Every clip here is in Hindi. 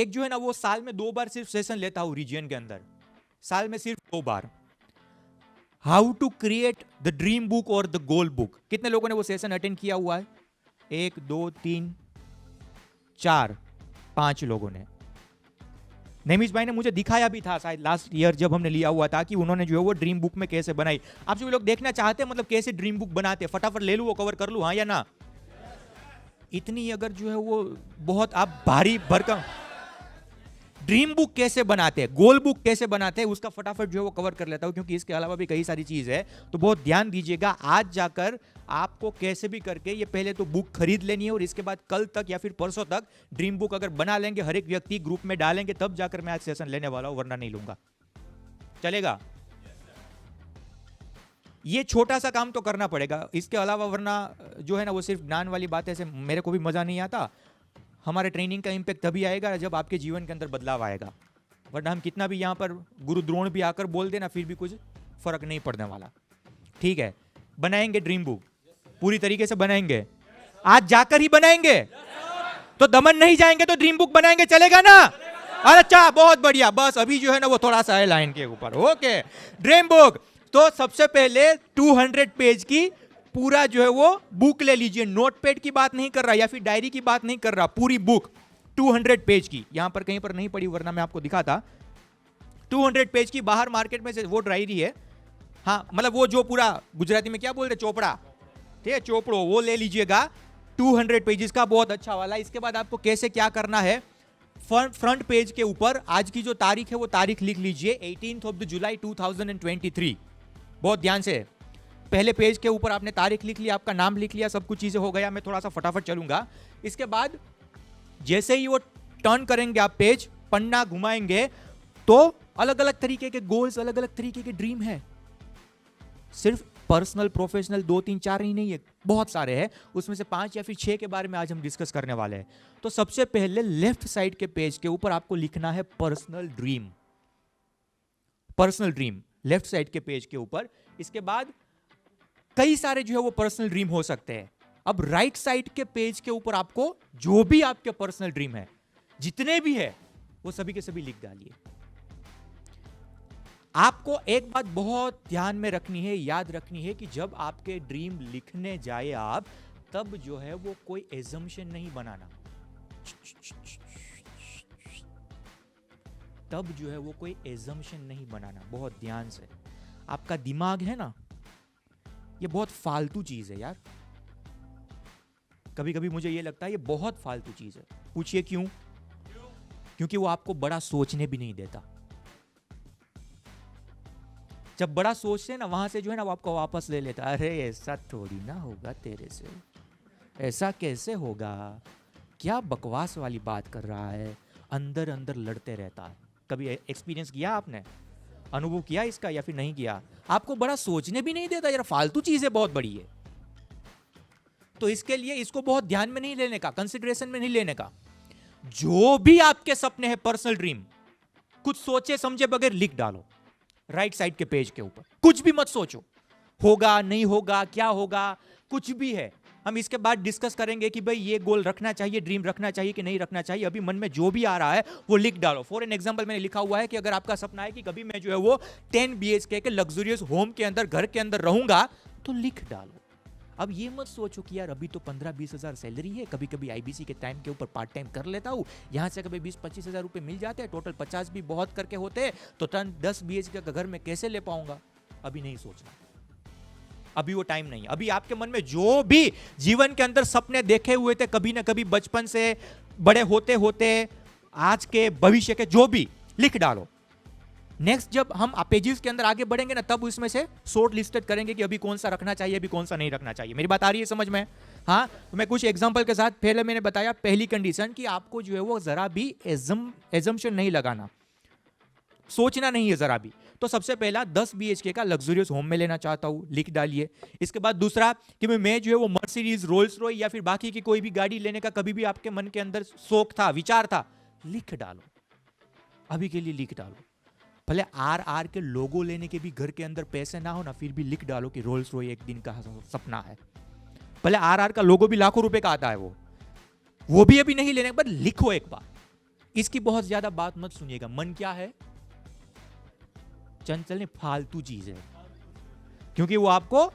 एक जो है ना वो साल में 2 बार सिर्फ सेशन लेता हूं रीजन के अंदर, साल में सिर्फ 2 बार। How to create the dream book और द गोल बुक। कितने लोगों ने वो सेशन अटेंड किया हुआ है? 1 2 3 4 5 लोगों ने। नेमिश भाई ने मुझे दिखाया भी था शायद लास्ट ईयर जब हमने लिया हुआ था कि उन्होंने जो है वो ड्रीम बुक में कैसे बनाई। आप जो लोग देखना चाहते हैं मतलब कैसे ड्रीम बुक बनाते हैं, फटाफट ले लूं वो कवर कर लूं, हाँ या ना? इतनी अगर जो है वो बहुत आप भारी भरकम ड्रीम बुक कैसे बनाते हैं, गोल बुक कैसे बनाते हैं, उसका फटाफट जो है वो कवर कर लेता हूं, क्योंकि इसके अलावा भी कई सारी चीज है। तो बहुत ध्यान दीजिएगा, आज जाकर आपको कैसे भी करके ये पहले तो बुक खरीद लेनी है और इसके बाद कल तक या फिर परसों तक ड्रीम बुक अगर बना लेंगे, हर एक व्यक्ति ग्रुप में डालेंगे, तब जाकर मैं आज सेशन लेने वाला हूं, वरना नहीं लूंगा। चलेगा? ये छोटा सा काम तो करना पड़ेगा, इसके अलावा वरना जो है ना वो सिर्फ ज्ञान वाली बात है, ऐसे मेरे को भी मजा नहीं आता। हमारे ट्रेनिंग का इंपैक्ट तभी आएगा जब आपके जीवन के अंदर बदलाव आएगा, वरना हम कितना भी यहाँ पर गुरु द्रोण भी आकर बोल देना फिर भी कुछ फर्क नहीं पड़ने वाला। ठीक है, बनाएंगे ड्रीम बुक, पूरी तरीके से बनाएंगे, आज जाकर ही बनाएंगे। तो दमन नहीं जाएंगे तो ड्रीम बुक बनाएंगे, चलेगा ना? अच्छा, बहुत बढ़िया, बस अभी जो है ना वो थोड़ा सा है लाइन के ऊपर। Okay, dream book. तो सबसे पहले 200 पेज की पूरा जो है वो बुक ले लीजिए, नोटपैड की बात नहीं कर रहा या फिर डायरी की बात नहीं कर रहा, पूरी बुक 200 पेज की। यहां पर कहीं पर नहीं पड़ी वरना मैं आपको दिखाता। 200 पेज की, बाहर मार्केट में से वो डायरी है, हाँ मतलब वो जो पूरा गुजराती में क्या बोलते, चोपड़ा, ठीक है, चोपड़ो, वो ले लीजिएगा 200 पेजेस का, बहुत अच्छा वाला। इसके बाद आपको कैसे क्या करना है, फ्रंट पेज के ऊपर आज की जो तारीख है वो तारीख लिख लीजिए, 18 जुलाई 2023। बहुत ध्यान से, पहले पेज के ऊपर आपने तारीख लिख लिया, आपका नाम लिख लिया, सब कुछ चीजें हो गया। मैं थोड़ा सा फटाफट चलूंगा। इसके बाद जैसे ही वो टर्न करेंगे आप पेज, पन्ना घुमाएंगे, तो अलग अलग तरीके के गोल्स, अलग अलग तरीके के ड्रीम है। सिर्फ पर्सनल प्रोफेशनल 2 3 4 ही नहीं है, बहुत सारे हैं। उसमें से 5 या फिर 6 के बारे में आज हम डिस्कस करने वाले हैं। तो सबसे पहले लेफ्ट साइड के पेज के ऊपर आपको लिखना है personal dream, personal dream left side के पेज के ऊपर। इसके बाद कई सारे जो है वो पर्सनल ड्रीम हो सकते हैं। अब राइट साइड के पेज के ऊपर आपको जो भी आपके पर्सनल ड्रीम है, जितने भी है, वो सभी के सभी लिख डालिए। आपको एक बात बहुत ध्यान में रखनी है, याद रखनी है कि जब आपके ड्रीम लिखने जाए आप, तब जो है वो कोई एजम्पशन नहीं बनाना। तब जो है वो कोई एजम्पशन नहीं बनाना, बहुत ध्यान से। आपका दिमाग है ना, ये बहुत फालतू चीज है यार। कभी कभी मुझे ये लगता है ये बहुत फालतू चीज है। पूछिए क्यों? क्योंकि वो आपको बड़ा सोचने भी नहीं देता। जब बड़ा सोचते हैं ना, वहां से जो है ना वो आपको वापस ले लेता। अरे ऐसा थोड़ी ना होगा तेरे से, ऐसा कैसे होगा, क्या बकवास वाली बात कर रहा है, अंदर अंदर लड़ते रहता है। कभी एक्सपीरियंस किया आपने, अनुभव किया इसका या फिर नहीं किया? आपको बड़ा सोचने भी नहीं देता यार, फालतू चीज है, बहुत बड़ी है। तो इसके लिए इसको बहुत ध्यान में नहीं लेने का, कंसिडरेशन में नहीं लेने का। जो भी आपके सपने हैं, पर्सनल ड्रीम, कुछ सोचे समझे बगैर लिख डालो राइट साइड के पेज के ऊपर। कुछ भी मत सोचो, होगा नहीं होगा, क्या होगा, कुछ भी है। हम इसके बाद डिस्कस करेंगे कि भाई ये गोल रखना चाहिए, ड्रीम रखना चाहिए कि नहीं रखना चाहिए। अभी मन में जो भी आ रहा है वो लिख डालो। फॉर एन एग्जांपल मैंने लिखा हुआ है कि अगर आपका सपना है कि कभी मैं जो है वो 10 BHK के लग्जरियस होम के अंदर, घर के अंदर रहूंगा, तो लिख डालो। अब ये मत सोचो कि यार अभी तो 15-20 हजार सैलरी है, कभी कभी IBC के टाइम के ऊपर पार्ट टाइम कर लेता हूँ, यहाँ से कभी 20-25 हजार रुपए मिल जाते हैं, टोटल 50 भी बहुत करके होते हैं, तो 10 BHK का घर में कैसे ले पाऊंगा। अभी नहीं सोचना, अभी वो टाइम नहीं। अभी आपके मन में जो भी जीवन के अंदर सपने देखे हुए थे कभी ना कभी, बचपन से बड़े होते होते आज के भविष्य के, जो भी लिख डालो। नेक्स्ट जब हम पेजेस के अंदर आगे बढ़ेंगे ना, तब उसमें से शॉर्ट लिस्टेड करेंगे कि अभी कौन सा रखना चाहिए, अभी कौन सा नहीं रखना चाहिए। मेरी बात आ रही है समझ में? हाँ, तो मैं कुछ एग्जांपल के साथ, पहले मैंने बताया पहली कंडीशन कि आपको जो है वो जरा भी एजम्पशन नहीं लगाना, सोचना नहीं है जरा भी। तो सबसे पहला 10 BHK का लग्जरियस होम में लेना चाहता हूं, लिख डालिए। इसके बाद दूसरा कि मैं जो है वो मर्सिडीज, रोल्स रॉयस या फिर बाकी की कोई भी गाड़ी लेने का कभी भी आपके मन के अंदर शौक था, विचार था, लिख डालो। अभी के लिए लिख डालो। भले RR के लोगो लेने के भी घर के अंदर पैसे ना हो ना, फिर भी लिख डालो कि रोल्स रॉयस एक दिन का सपना है। भले RR का लोगो भी लाखों रुपए का आता है, वो भी अभी नहीं लेने, पर लिखो एक बार। इसकी बहुत ज्यादा बात मत सुनिएगा। मन क्या है? चंचल ने फालतू चीज है, क्योंकि वो आपको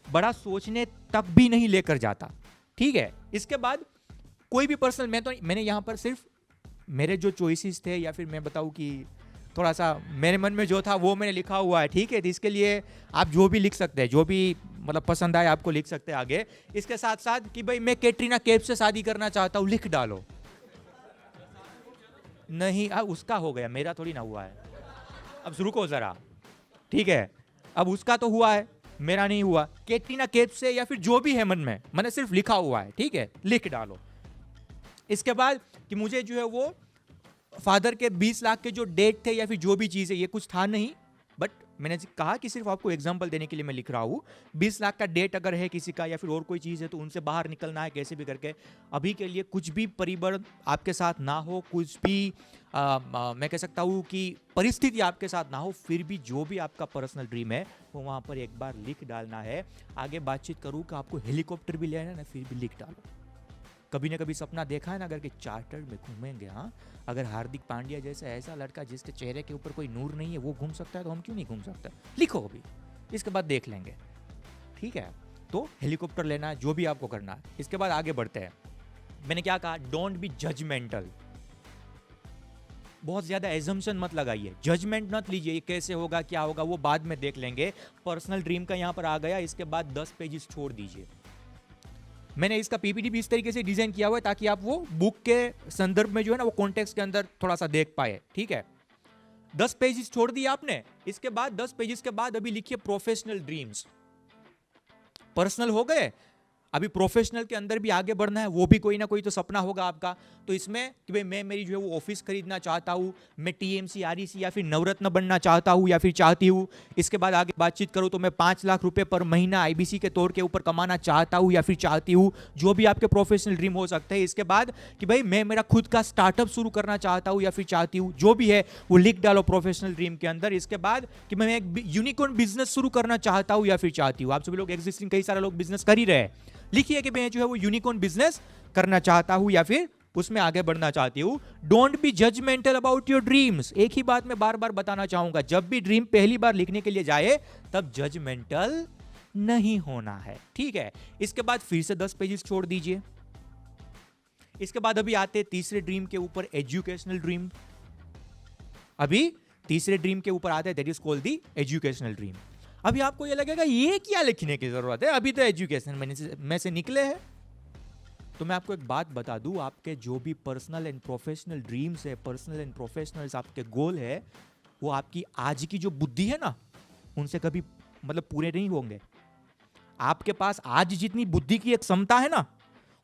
बड़ा सोचने तक भी नहीं लेकर जाता। ठीक है, इसके बाद कोई भी पर्सनल, मैंने यहां पर सिर्फ मेरे जो चॉइसेस थे, या फिर मैं बताऊं कि थोड़ा सा मेरे मन में जो था वो मैंने लिखा हुआ है। ठीक है, तो इसके लिए आप जो भी लिख सकते हैं, जो भी मतलब पसंद आए आपको लिख सकते हैं आगे। इसके साथ साथ कि भाई मैं कैटरीना कैफ से शादी करना चाहता हूं, लिख डालो। नहीं, अब उसका हो गया, मेरा थोड़ी ना हुआ है। अब रुको जरा, ठीक है, अब उसका तो हुआ है, मेरा नहीं हुआ। कैटरीना कैफ से या फिर जो भी है मन में, मैंने सिर्फ लिखा हुआ है। ठीक है, लिख डालो। इसके बाद कि मुझे जो है वो फादर के 20 लाख के जो डेट थे या फिर जो भी चीज है, ये कुछ था नहीं, बट मैंने कहा कि सिर्फ आपको एग्जांपल देने के लिए मैं लिख रहा हूं। 20 लाख का डेट अगर है किसी का या फिर और कोई चीज है, तो उनसे बाहर निकलना है कैसे भी करके। अभी के लिए कुछ भी परिबल आपके साथ ना हो, कुछ भी मैं कह सकता हूं कि परिस्थिति आपके साथ ना हो, फिर भी जो भी आपका पर्सनल ड्रीम है वो वहां पर एक बार लिख डालना है। आगे बातचीत करूं कि आपको हेलीकॉप्टर भी लेना है ना, फिर भी लिख डालो। कभी ना कभी सपना देखा है ना, अगर कि चार्टर में घूमेंगे, हाँ, अगर हार्दिक पांड्या जैसा ऐसा लड़का जिसके चेहरे के ऊपर कोई नूर नहीं है वो घूम सकता है, तो हम क्यों नहीं घूम सकते? लिखो अभी, इसके बाद देख लेंगे। ठीक है, तो हेलीकॉप्टर लेना, जो भी आपको करना है। इसके बाद आगे बढ़ते हैं। मैंने क्या कहा? Don't be judgemental. बहुत ज्यादा एजम्पशन मत लगाइए, जजमेंट मत लीजिए, ये कैसे होगा क्या होगा वो बाद में देख लेंगे। पर्सनल ड्रीम का यहां पर आ गया, इसके बाद 10 पेजेस छोड़ दीजिए। मैंने इसका पीपीटी भी इस तरीके से डिजाइन किया हुआ है ताकि आप वो बुक के संदर्भ में जो है ना वो कॉन्टेक्स्ट के अंदर थोड़ा सा देख पाए। ठीक है, 10 पेजेस छोड़ दिए आपने। इसके बाद 10 पेजेस के बाद अभी लिखिए प्रोफेशनल ड्रीम्स। पर्सनल हो गए, अभी प्रोफेशनल के अंदर भी आगे बढ़ना है, वो भी कोई ना कोई तो सपना होगा आपका। तो इसमें कि भाई मैं मेरी जो है वो ऑफिस खरीदना चाहता हूँ, मैं टीएमसी आरईसी या फिर नवरत्न बनना चाहता हूँ या फिर चाहती हूँ। इसके बाद आगे बातचीत करूँ तो मैं 5 लाख रुपए पर महीना आईबीसी के तौर के ऊपर कमाना चाहता हूँ या फिर चाहती हूँ, जो भी आपके प्रोफेशनल ड्रीम हो सकते हैं। इसके बाद कि भाई मैं मेरा खुद का स्टार्टअप शुरू करना चाहता हूँ या फिर चाहती हूँ, जो भी है वो लिख डालो प्रोफेशनल ड्रीम के अंदर। इसके बाद कि मैं एक यूनिकॉर्न बिजनेस शुरू करना चाहता हूँ या फिर चाहती हूँ। आप सभी लोग एग्जिस्टिंग कई सारे लोग बिजनेस कर ही रहे हैं, लिखिए कि मैं जो है वो यूनिकॉर्न बिजनेस करना चाहता हूं या फिर उसमें आगे बढ़ना चाहती हूं। Don't be judgemental about your dreams. एक ही बात मैं बार बार बताना चाहूंगा, जब भी ड्रीम पहली बार लिखने के लिए जाए तब जजमेंटल नहीं होना है। ठीक है, इसके बाद फिर से 10 पेजेस छोड़ दीजिए। इसके बाद अभी आते तीसरे ड्रीम के ऊपर, एजुकेशनल ड्रीम। अभी तीसरे ड्रीम के ऊपर आते हैं, that is called the educational dream. अभी आपको ये लगेगा ये क्या लिखने की जरूरत है, अभी तो एजुकेशन में से निकले हैं। तो मैं आपको एक बात बता दूं, आपके जो भी पर्सनल एंड प्रोफेशनल ड्रीम्स है, पर्सनल एंड प्रोफेशनल आपके गोल है, वो आपकी आज की जो बुद्धि है ना उनसे कभी मतलब पूरे नहीं होंगे। आपके पास आज जितनी बुद्धि की एक क्षमता है ना,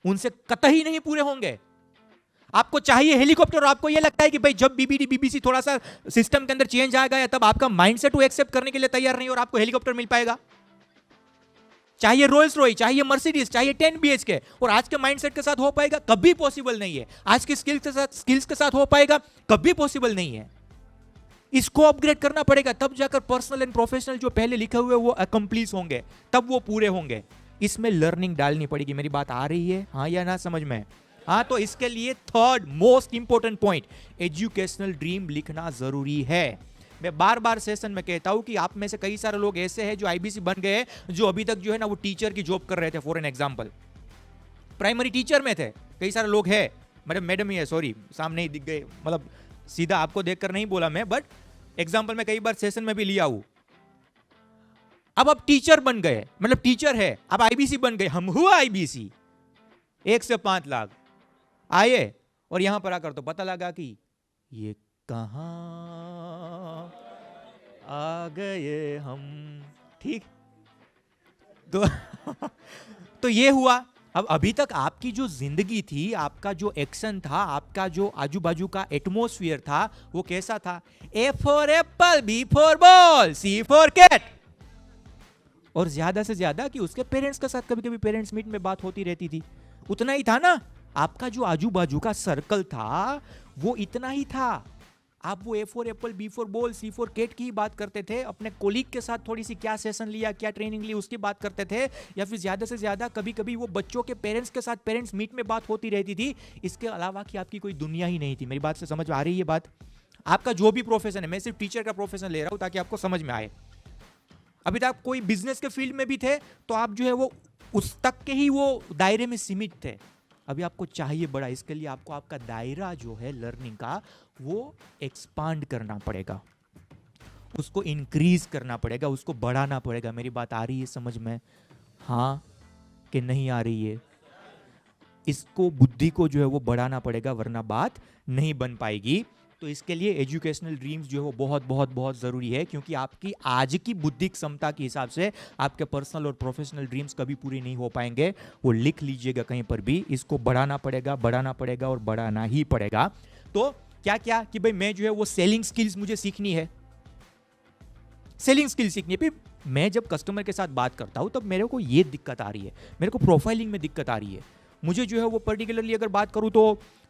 उनसे कतई नहीं पूरे होंगे। आपको चाहिए हेलीकॉप्टर और आपको यह लगता है कि भाई जब बीबीडी बीबीसी थोड़ा सा सिस्टम के अंदर चेंज आ गया, तब आपका माइंडसेट वो एक्सेप्ट करने के लिए तैयार नहीं और आपको हेलीकॉप्टर मिल पाएगा। चाहिए रोल्स रॉयस, चाहिए मर्सिडीज, चाहिए 10 BHK, और आज के माइंडसेट के साथ हो पाएगा? कभी पॉसिबल नहीं है। आज की स्किल्स के साथ हो पाएगा? कभी पॉसिबल नहीं है। इसको अपग्रेड करना पड़ेगा, तब जाकर पर्सनल एंड प्रोफेशनल जो पहले लिखे हुए वो अकम्प्लीस होंगे, तब वो पूरे होंगे। इसमें लर्निंग डालनी पड़ेगी। मेरी बात आ रही है, हाँ या ना समझ में? हाँ, तो इसके लिए third most important point, educational dream लिखना जरूरी है। मैं बार बार सेशन में कहता हूं कि आप में से कई सारे लोग ऐसे हैं जो आईबीसी बन गए, जो अभी तक जो है ना वो टीचर की जॉब कर रहे थे। For an example, primary teacher में थे, कई सारे लोग हैं, मैडम ही है, सॉरी सामने ही दिख गए, मतलब सीधा आपको देखकर नहीं बोला मैं, बट एग्जांपल में कई बार सेशन में भी लिया हूं। अब आप टीचर बन गए, मतलब टीचर है, अब आईबीसी बन गए। हम हुआ आईबीसी 1 से 5 लाख आए, और यहां पर आकर तो पता लगा कि ये कहां आ गए हम। ठीक, तो ये हुआ। अब अभी तक आपकी जो जिंदगी थी, आपका जो एक्शन था, आपका जो आजू बाजू का एटमॉस्फेयर था, वो कैसा था? A for apple, B for ball, C for cat. और ज्यादा से ज्यादा कि उसके पेरेंट्स के साथ कभी कभी पेरेंट्स मीट में बात होती रहती थी, उतना ही था ना। आपका जो आजू बाजू का सर्कल था वो इतना ही था। आप वो A4 Apple, B4 ball, C4 cat की बात करते थे, अपने कोलीग के साथ थोड़ी सी क्या सेशन लिया, क्या ट्रेनिंग ली, उसकी बात करते थे, या फिर ज़्यादा से ज़्यादा कभी कभी वो बच्चों के पेरेंट्स के साथ पेरेंट्स मीट में बात होती रहती थी। इसके अलावा कि आपकी कोई दुनिया ही नहीं थी। मेरी बात से समझ आ रही है बात? आपका जो भी प्रोफेशन है, मैं सिर्फ टीचर का प्रोफेशन ले रहा हूँ ताकि आपको समझ में आए। अभी तक कोई बिजनेस के फील्ड में भी थे तो आप जो है वो उस तक के ही वो दायरे में सीमित थे। अभी आपको चाहिए बड़ा, इसके लिए आपको आपका दायरा जो है लर्निंग का वो एक्सपांड करना पड़ेगा, उसको इंक्रीज करना पड़ेगा, उसको बढ़ाना पड़ेगा। मेरी बात आ रही है समझ में? हाँ कि नहीं आ रही है? इसको बुद्धि को जो है वो बढ़ाना पड़ेगा, वरना बात नहीं बन पाएगी। तो इसके लिए एजुकेशनल ड्रीम्स जो है वो बहुत बहुत बहुत ज़रूरी है, क्योंकि आपकी आज की बुद्धि क्षमता के हिसाब से आपके पर्सनल और प्रोफेशनल ड्रीम्स कभी पूरे नहीं हो पाएंगे। वो लिख लीजिएगा कहीं पर भी, इसको बढ़ाना पड़ेगा, बढ़ाना पड़ेगा और बढ़ाना ही पड़ेगा। तो क्या क्या कि भाई मैं जो है वो सेलिंग स्किल्स मुझे सीखनी है, सेलिंग स्किल सीखनी है। फिर मैं जब कस्टमर के साथ बात करता हूँ तब मेरे को ये दिक्कत आ रही है, मेरे को प्रोफाइलिंग में दिक्कत आ रही है, मुझे जो है वो पर्टिकुलरली अगर बात करूँ तो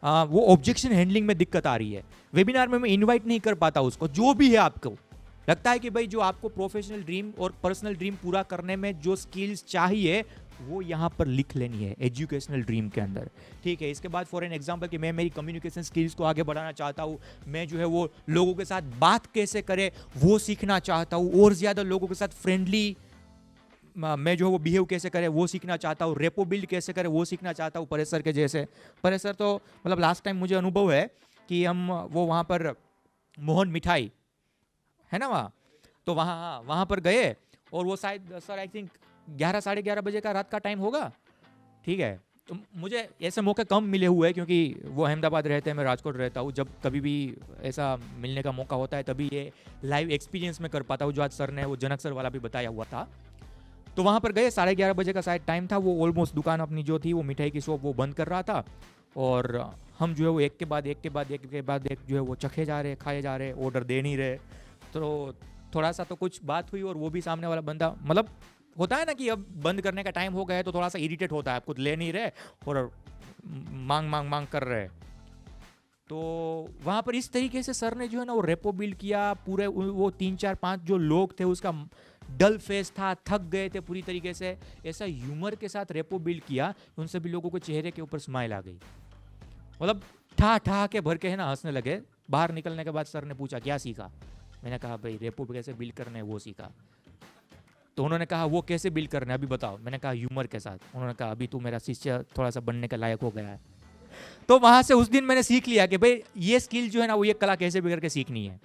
वो ऑब्जेक्शन हैंडलिंग में दिक्कत आ रही है, वेबिनार में मैं इनवाइट नहीं कर पाता उसको। जो भी है आपको लगता है कि भाई जो आपको प्रोफेशनल ड्रीम और पर्सनल ड्रीम पूरा करने में जो स्किल्स चाहिए वो यहाँ पर लिख लेनी है एजुकेशनल ड्रीम के अंदर, ठीक है। इसके बाद फॉर एन एग्जांपल कि मैं मेरी कम्युनिकेशन स्किल्स को आगे बढ़ाना चाहता हूँ, मैं जो है वो लोगों के साथ बात कैसे करे वो सीखना चाहता हूँ, और ज़्यादा लोगों के साथ फ्रेंडली मैं जो है वो बिहेव कैसे करे वो सीखना चाहता हूँ, रेपो बिल्ड कैसे करे वो सीखना चाहता हूँ परेश सर के जैसे। परेश सर तो मतलब लास्ट टाइम मुझे अनुभव है कि हम वो वहाँ पर मोहन मिठाई है ना वहाँ, तो वहाँ पर गए और वो शायद सर आई थिंक 11 साढ़े 11 बजे का रात का टाइम होगा, ठीक है। तो मुझे ऐसे मौके कम मिले हुए क्योंकि वो अहमदाबाद रहते हैं, मैं राजकोट रहता हूँ। जब कभी भी ऐसा मिलने का मौका होता है तभी ये लाइव एक्सपीरियंस में कर पाता हूँ, जो आज सर ने वो जनक सर वाला भी बताया हुआ था। तो वहाँ पर गए, 11:30 बजे का शायद टाइम था। वो ऑलमोस्ट दुकान अपनी जो थी वो मिठाई की शॉप वो बंद कर रहा था, और हम जो है वो एक के बाद एक जो है वो चखे जा रहे, खाए जा रहे, ऑर्डर दे नहीं रहे। तो थोड़ा सा तो कुछ बात हुई, और वो भी सामने वाला बंदा मतलब होता है ना कि अब बंद करने का टाइम हो गया है तो थोड़ा सा इरिटेट होता है, आप कुछ ले नहीं रहे और मांग कर रहे। तो वहाँ पर इस तरीके से सर ने जो है ना वो रेपो बिल्ड किया। पूरे वो 3 4 5 जो लोग थे उसका डल फेस था, थक गए थे पूरी तरीके से, ऐसा ह्यूमर के साथ रेपो बिल्ड किया, उन सभी लोगों को चेहरे के ऊपर स्माइल आ गई, मतलब ठा ठा के भर के है ना हंसने लगे। बाहर निकलने के बाद सर ने पूछा क्या सीखा, मैंने कहा भाई रेपो कैसे बिल्ड करने वो सीखा। तो उन्होंने कहा वो कैसे बिल्ड करना है अभी बताओ, मैंने कहा ह्यूमर के साथ। उन्होंने कहा अभी तू मेरा शिष्य थोड़ा सा बनने के लायक हो गया है। तो वहां से उस दिन मैंने सीख लिया कि भाई ये स्किल जो है ना वो ये कला कैसे भी करके सीखनी है,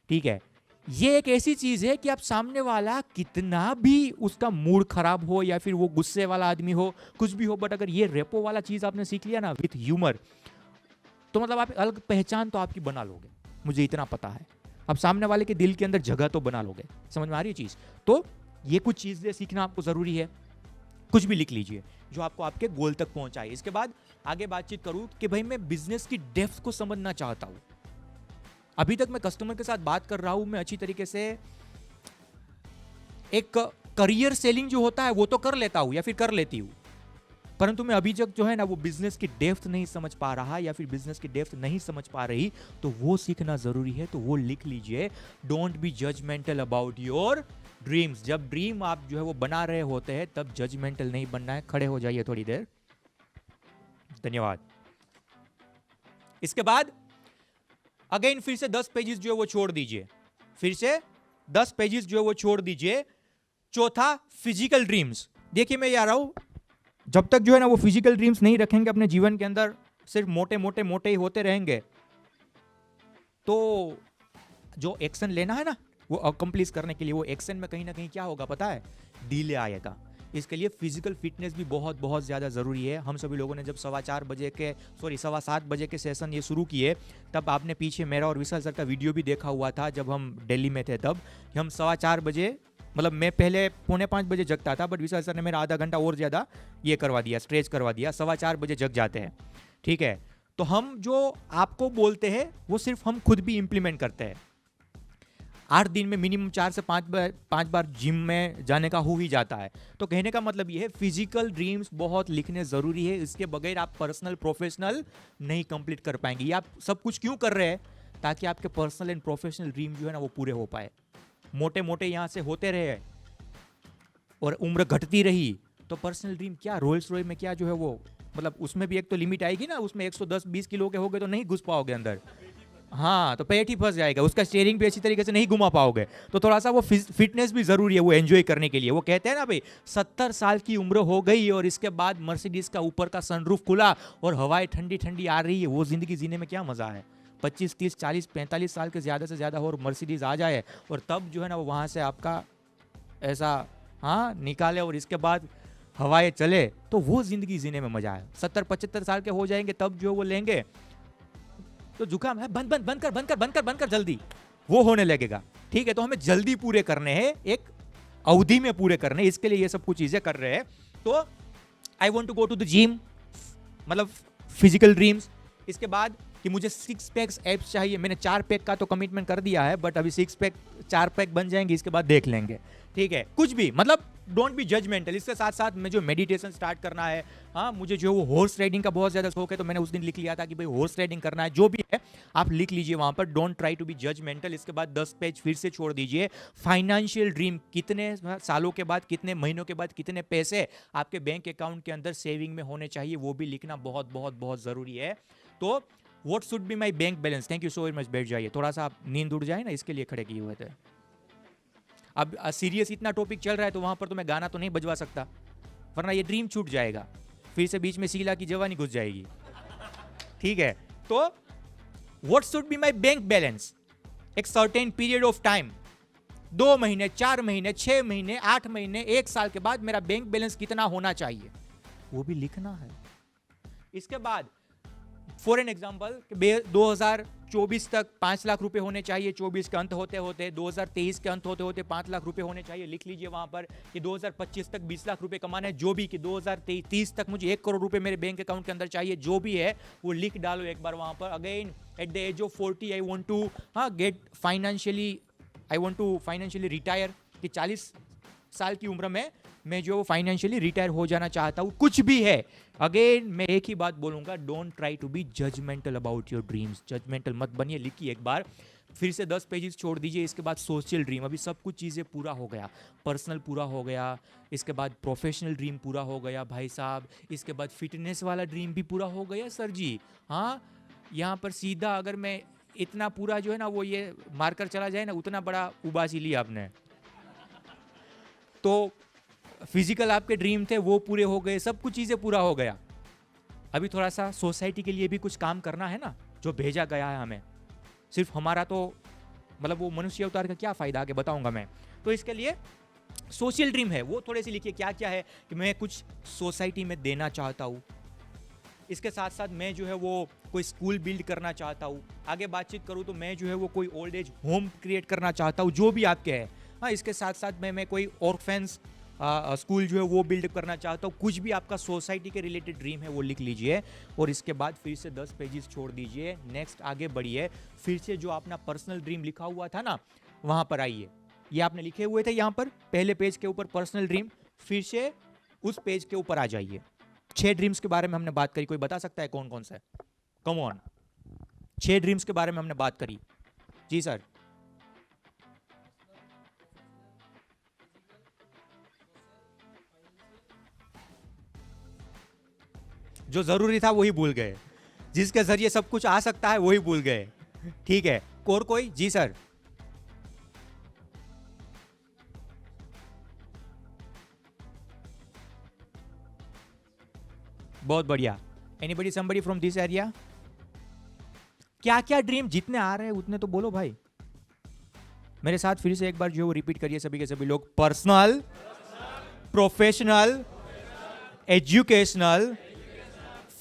ठीक है। ये एक ऐसी चीज है कि आप सामने वाला कितना भी उसका मूड खराब हो या फिर वो गुस्से वाला आदमी हो, कुछ भी हो, बट अगर ये रेपो वाला चीज आपने सीख लिया ना विथ ह्यूमर, तो मतलब आप अलग पहचान तो आपकी बना लोगे, मुझे इतना पता है। आप सामने वाले के दिल के अंदर जगह तो बना लोगे। समझ में आ रही है चीज? तो ये कुछ चीजें सीखना आपको जरूरी है। कुछ भी लिख लीजिए जो आपको आपके गोल तक पहुंचाए। इसके बाद आगे बातचीत करूं कि भाई मैं बिजनेस की डेप्थ को समझना चाहता हूं। अभी तक मैं कस्टमर के साथ बात कर रहा हूं, मैं अच्छी तरीके से एक करियर सेलिंग जो होता है वो तो कर लेता हूं या फिर कर लेती हूं, परंतु मैं अभी तक जो है ना वो बिजनेस की डेप्थ नहीं समझ पा रहा या फिर बिजनेस की डेप्थ नहीं समझ पा रही, तो वो सीखना जरूरी है। तो वो लिख लीजिए, don't be judgemental about your dreams. जब ड्रीम आप जो है वो बना रहे होते हैं तब जजमेंटल नहीं बनना है। खड़े हो जाइए थोड़ी देर, धन्यवाद। इसके बाद अगेन फिर से 10 पेजेस जो है वो छोड़ दीजिए, फिर से 10 पेजेस जो है वो छोड़ दीजिए। चौथा, फिजिकल ड्रीम्स। देखिए मैं ये आ रहा हूं, जब तक जो है ना वो फिजिकल ड्रीम्स नहीं रखेंगे अपने जीवन के अंदर, सिर्फ मोटे ही होते रहेंगे, तो जो एक्शन लेना है ना वो अकम्प्लिश करने के लिए, वो एक्शन में कहीं ना कहीं क्या होगा पता है, डिले आएगा। इसके लिए फिजिकल फिटनेस भी बहुत बहुत ज़्यादा ज़रूरी है। हम सभी लोगों ने जब 7:15 बजे के सेशन ये शुरू किए, तब आपने पीछे मेरा और विशाल सर का वीडियो भी देखा हुआ था जब हम दिल्ली में थे। तब हम 4:15 बजे, मतलब मैं पहले 4:45 बजे जगता था, बट विशाल सर ने मेरा आधा घंटा और ज़्यादा ये करवा दिया, स्ट्रेच करवा दिया। 4:15 बजे जग जाते हैं, ठीक है। तो हम जो आपको बोलते हैं वो सिर्फ हम खुद भी इम्प्लीमेंट करते हैं। 8 दिन में मिनिमम 4 से 5 बार जिम में जाने का हो ही जाता है। तो कहने का मतलब ये है फिजिकल ड्रीम्स बहुत लिखने जरूरी है। इसके बगैर आप पर्सनल प्रोफेशनल नहीं कंप्लीट कर पाएंगे। ये आप सब कुछ क्यों कर रहे हैं, ताकि आपके पर्सनल एंड प्रोफेशनल ड्रीम जो है ना वो पूरे हो पाए। मोटे मोटे यहाँ से होते रहे और उम्र घटती रही तो पर्सनल ड्रीम क्या, रोल्स रॉयस में क्या जो है वो, मतलब उसमें भी एक तो लिमिट आएगी ना, उसमें 110-20 किलो के हो गए तो नहीं घुस पाओगे अंदर। हाँ, तो पेट ही फंस जाएगा, उसका स्टीयरिंग भी अच्छी तरीके से नहीं घुमा पाओगे। तो थोड़ा सा वो फिटनेस भी जरूरी है वो एंजॉय करने के लिए। वो कहते हैं ना भाई 70 साल की उम्र हो गई और इसके बाद मर्सिडीज का ऊपर का सनरूफ खुला और हवाएं ठंडी ठंडी आ रही है, वो जिंदगी जीने में क्या मजा है। 25, 30, 40, 45 साल के ज्यादा से ज्यादा और मर्सिडीज आ जाए और तब जो है ना वो वहां से आपका ऐसा हाँ निकाले और इसके बाद हवाएं चले, तो वो जिंदगी जीने में मजा है। 70-75 साल के हो जाएंगे तब जो वो लेंगे तो जुकाम है, बंद बंद बंद कर बंद कर बंद कर बंद कर जल्दी, वो होने लगेगा। ठीक है, तो हमें जल्दी पूरे करने हैं, एक अवधि में पूरे करने, इसके लिए ये सब कुछ चीजें कर रहे हैं। तो I want to go to the gym, मतलब फिजिकल ड्रीम्स। इसके बाद कि मुझे 6 पैक्स एब्स चाहिए, मैंने 4 पैक का तो कमिटमेंट कर दिया है, बट अभी 6 पैक 4 पैक बन जाएंगे, इसके बाद देख लेंगे। ठीक है, कुछ भी मतलब डोंट बी जजमेंटल। इसके साथ साथ मैं जो मेडिटेशन स्टार्ट करना है, हाँ मुझे जो वो हॉर्स राइडिंग का बहुत ज्यादा शौक है, तो मैंने उस दिन लिख लिया था कि भाई हॉर्स राइडिंग करना है। जो भी है आप लिख लीजिए वहां पर, don't try to be judgemental. इसके बाद 10 पेज फिर से छोड़ दीजिए। फाइनेंशियल ड्रीम, कितने सालों के बाद, कितने महीनों के बाद कितने पैसे आपके बैंक अकाउंट के अंदर सेविंग में होने चाहिए, वो भी लिखना बहुत बहुत बहुत जरूरी है। तो what should be my bank balance, thank you so much, बैठ जाइए, थोड़ा सा आप नींद उड़ जाए ना, इसके लिए खड़े किए हुए थे। अब सीरियस इतना टॉपिक चल रहा है तो वहां पर तो मैं गाना तो नहीं बजवा सकता, वरना ये ड्रीम छूट जाएगा, फिर से बीच में शीला की जवानी घुस जाएगी। ठीक है, तो what should be my bank balance, एक सर्टेन पीरियड ऑफ टाइम, 2 महीने, 4 महीने, 6 महीने, 8 महीने, 1 साल के बाद मेरा बैंक बैलेंस कितना होना चाहिए, वो भी लिखना है। इसके बाद फॉर एन एग्जाम्पल 2024 तक 5 लाख रुपए होने चाहिए, 24 के अंत होते होते 2023 के अंत होते होते 5 लाख रुपए होने चाहिए, लिख लीजिए वहां पर कि 2025 तक 20 लाख रुपए कमाने हैं, जो भी कि 2030 तक मुझे 1 करोड़ रुपए मेरे बैंक अकाउंट के अंदर चाहिए, जो भी है वो लिख डालो एक बार वहां पर। Again at the age of 40 I want to get financially retire, कि 40 साल की उम्र में मैं जो फाइनेंशियली रिटायर हो जाना चाहता हूं, कुछ भी है। अगेन मैं एक ही बात बोलूंगा, don't try to be judgemental about your dreams, judgemental मत बनिए, लिखिए एक बार, फिर से 10 पेजेस छोड़ दीजिए। इसके बाद सोशल ड्रीम, अभी सब कुछ चीज़ें पूरा हो गया, पर्सनल पूरा हो गया, इसके बाद प्रोफेशनल ड्रीम पूरा हो गया भाई साहब, इसके बाद फिटनेस वाला ड्रीम भी पूरा हो गया सर जी। हाँ, यहाँ पर सीधा अगर मैं इतना पूरा जो है ना वो ये मारकर चला जाए ना, उतना बड़ा उबासी लिया आपने। तो फिजिकल आपके ड्रीम थे वो पूरे हो गए, सब कुछ चीजें पूरा हो गया। अभी थोड़ा सा सोसाइटी के लिए भी कुछ काम करना है ना, जो भेजा गया है हमें। सिर्फ हमारा तो मतलब वो मनुष्य अवतार का क्या फायदा, आगे बताऊंगा मैं। तो इसके लिए सोशल ड्रीम है वो थोड़े से लिखिए, क्या क्या है कि मैं कुछ सोसाइटी में देना चाहता हूँ। इसके साथ साथ मैं जो है वो कोई स्कूल बिल्ड करना चाहता हूँ। आगे बातचीत करूँ तो मैं जो है वो कोई ओल्ड एज होम क्रिएट करना चाहता हूँ, जो भी आपके है। हाँ, इसके साथ साथ मैं कोई ऑर्फेन्स स्कूल जो है वो बिल्ड करना चाहता हूँ। कुछ भी आपका सोसाइटी के रिलेटेड ड्रीम है वो लिख लीजिए और इसके बाद फिर से 10 पेजेस छोड़ दीजिए। नेक्स्ट आगे बढ़िए, फिर से जो अपना पर्सनल ड्रीम लिखा हुआ था ना वहाँ पर आइए। ये आपने लिखे हुए थे यहाँ पर पहले पेज के ऊपर पर्सनल ड्रीम, फिर से उस पेज के ऊपर आ जाइए। 6 ड्रीम्स के बारे में हमने बात करी, कोई बता सकता है कौन कौन सा है? कम ऑन, 6 ड्रीम्स के बारे में हमने बात करी। जी सर। जो जरूरी था वही भूल गए, जिसके जरिए सब कुछ आ सकता है वही भूल गए। ठीक है, और कोई? जी सर। बहुत बढ़िया। Anybody somebody from this area? क्या क्या ड्रीम जितने आ रहे हैं उतने तो बोलो भाई। मेरे साथ फिर से एक बार जो रिपीट करिए सभी के सभी लोग। Personal, professional, educational,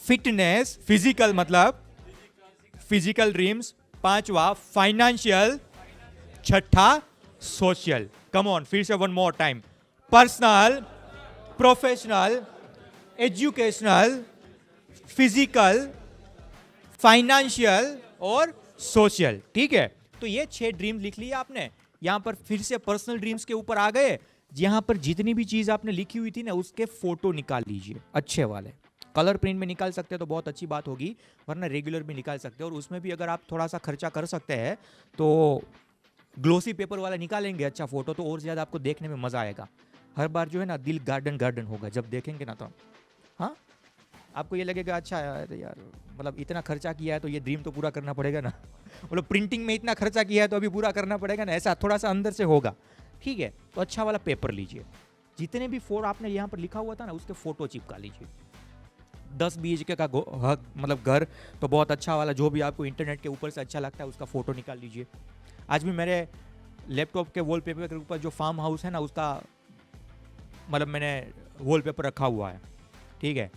fitness, physical मतलब फिजिकल ड्रीम्स, 5वां फाइनेंशियल, 6ठा सोशल। कम ऑन, फिर से one more time. Personal, professional, educational, physical, financial और सोशल। ठीक है, तो ये 6 ड्रीम लिख लिया आपने। यहां पर फिर से पर्सनल ड्रीम्स के ऊपर आ गए। यहां पर जितनी भी चीज आपने लिखी हुई थी ना उसके फोटो निकाल लीजिए अच्छे वाले। कलर प्रिंट में निकाल सकते हैं तो बहुत अच्छी बात होगी, वरना रेगुलर भी निकाल सकते हैं। और उसमें भी अगर आप थोड़ा सा खर्चा कर सकते हैं तो ग्लोसी पेपर वाला निकालेंगे अच्छा फोटो, तो और ज़्यादा आपको देखने में मज़ा आएगा। हर बार जो है ना दिल गार्डन गार्डन होगा जब देखेंगे ना, तो हाँ आपको ये लगेगा अच्छा यार मतलब इतना खर्चा किया है तो ये ड्रीम तो पूरा करना पड़ेगा ना मतलब प्रिंटिंग में इतना खर्चा किया है तो अभी पूरा करना पड़ेगा ना, ऐसा थोड़ा सा अंदर से होगा। ठीक है, तो अच्छा वाला पेपर लीजिए, जितने भी फोर आपने यहाँ पर लिखा हुआ था ना उसके फोटो चिपका लीजिए। 10 BHK का मतलब घर तो बहुत अच्छा वाला, जो भी आपको इंटरनेट के ऊपर से अच्छा लगता है उसका फोटो निकाल लीजिए। आज भी मेरे लैपटॉप के वॉलपेपर के ऊपर जो फार्म हाउस है ना उसका मतलब मैंने वॉलपेपर रखा हुआ है। ठीक है,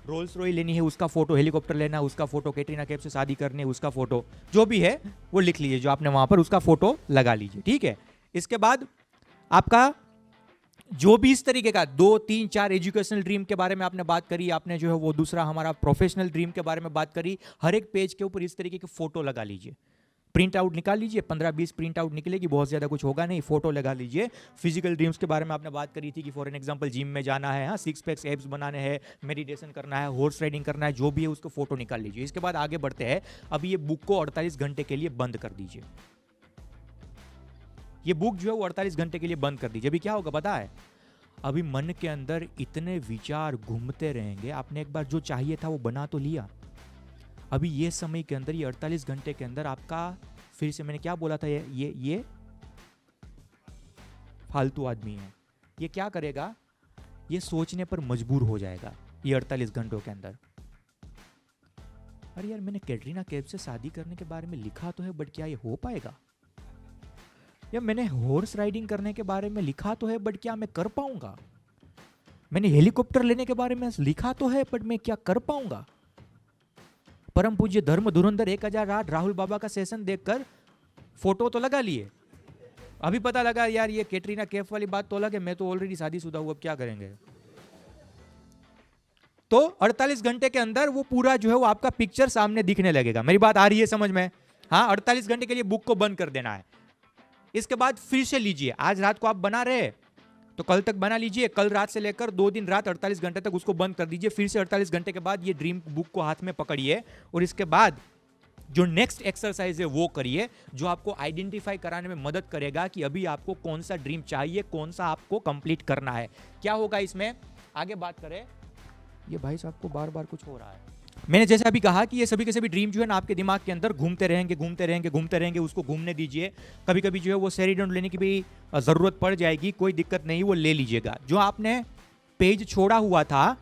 रोल्स रॉय लेनी है उसका फोटो, हेलीकॉप्टर लेना है उसका फोटो, कैटरीना कैफ से शादी करनी है उसका फोटो, जो भी है वो लिख लीजिए जो आपने वहां पर, उसका फोटो लगा लीजिए। ठीक है, इसके बाद आपका जो भी इस तरीके का 2 3 4 एजुकेशनल ड्रीम के बारे में आपने बात करी, आपने जो है वो दूसरा हमारा प्रोफेशनल ड्रीम के बारे में बात करी, हर एक पेज के ऊपर इस तरीके के फोटो लगा लीजिए। प्रिंट आउट निकाल लीजिए, 15-20 प्रिंट आउट निकलेगी, बहुत ज़्यादा कुछ होगा नहीं, फोटो लगा लीजिए। फिजिकल ड्रीम्स के बारे में आपने बात करी थी कि फॉर एन एग्जांपल जिम में जाना है, हाँ 6 पैक्स एब्स बनाने हैं, मेडिटेशन करना है, हॉर्स राइडिंग करना है, जो भी है उसको फोटो निकाल लीजिए। इसके बाद आगे बढ़ते हैं, अभी ये बुक को 48 घंटे के लिए बंद कर दीजिए। ये बुक जो है वो 48 घंटे के लिए बंद कर दीजिए। अभी क्या होगा पता है, अभी मन के अंदर इतने विचार घूमते रहेंगे, आपने एक बार जो चाहिए था वो बना तो लिया, अभी ये समय के अंदर, ये 48 घंटे के अंदर आपका, फिर से मैंने क्या बोला था, ये फालतू आदमी है, ये क्या करेगा, ये सोचने पर मजबूर हो जाएगा ये 48 घंटों के अंदर। अरे यार मैंने कैटरीना कैफ से शादी करने के बारे में लिखा तो है, बट क्या ये हो पाएगा? या मैंने हॉर्स राइडिंग करने के बारे में लिखा तो है, बट क्या मैं कर पाऊंगा? मैंने हेलीकॉप्टर लेने के बारे में लिखा तो है, बट मैं क्या कर पाऊंगा? परम पूज्य धर्म धुरंधर 1008 राहुल बाबा का सेशन देखकर फोटो तो लगा लिए, अभी पता लगा यार ये कैटरीना कैफ वाली बात तो अलग है, मैं तो ऑलरेडी शादीशुदा हूं, अब क्या करेंगे? तो 48 घंटे के अंदर वो पूरा जो है वो आपका पिक्चर सामने दिखने लगेगा। मेरी बात आ रही है समझ में? हाँ, 48 घंटे के लिए बुक को बंद कर देना है। इसके बाद फिर से लीजिए, आज रात को आप बना रहे तो कल तक बना लीजिए, कल रात से लेकर 2 दिन रात 48 घंटे तक उसको बंद कर दीजिए। फिर से 48 घंटे के बाद ये ड्रीम बुक को हाथ में पकड़िए और इसके बाद जो नेक्स्ट एक्सरसाइज है वो करिए, जो आपको आइडेंटिफाई कराने में मदद करेगा कि अभी आपको कौन सा ड्रीम चाहिए, कौन सा आपको कंप्लीट करना है। क्या होगा इसमें, आगे बात करें। ये भाई साहब को बार बार कुछ हो रहा है। मैंने जैसे अभी कहा कि ये सभी के सभी ड्रीम जो है ना आपके दिमाग के अंदर घूमते रहेंगे घूमते रहेंगे घूमते रहेंगे, उसको घूमने दीजिए। कभी कभी जो है वो सेरीडोन लेने की भी जरूरत पड़ जाएगी, कोई दिक्कत नहीं, वो ले लीजिएगा। जो आपने पेज छोड़ा हुआ था,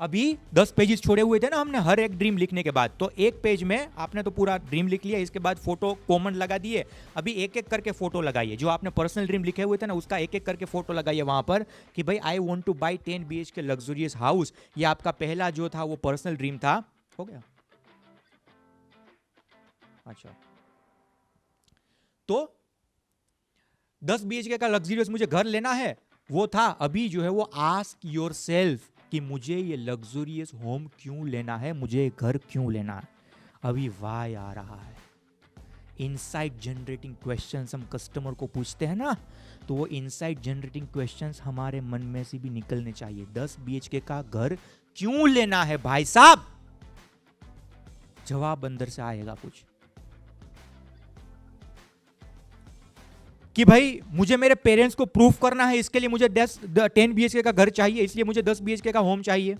अभी 10 पेजेस छोड़े हुए थे ना हमने हर एक ड्रीम लिखने के बाद, तो एक पेज में आपने तो पूरा ड्रीम लिख लिया, इसके बाद फोटो कॉमन लगा दिए। अभी एक एक करके फोटो लगाइए, जो आपने पर्सनल ड्रीम लिखे हुए थे ना उसका एक एक करके फोटो लगाइए वहां पर कि भाई I want to buy 10 BHK luxurious house. ये आपका पहला जो था वो पर्सनल ड्रीम था। हो गया? अच्छा, तो 10 BHK का लग्जरियस मुझे घर लेना है, वो था। अभी जो है वो आस्क योर सेल्फ कि मुझे ये लग्जरियस होम क्यों लेना है, मुझे घर क्यों लेना है। अभी वाई आ रहा है। इनसाइट जनरेटिंग क्वेश्चंस हम कस्टमर को पूछते हैं ना, तो वो इनसाइट जनरेटिंग क्वेश्चंस हमारे मन में से भी निकलने चाहिए। 10 BHK का घर क्यों लेना है भाई साहब? जवाब अंदर से आएगा कुछ कि भाई मुझे मेरे पेरेंट्स को प्रूफ करना है, इसके लिए मुझे 10 BHK का घर चाहिए, इसलिए मुझे 10 BHK का होम चाहिए।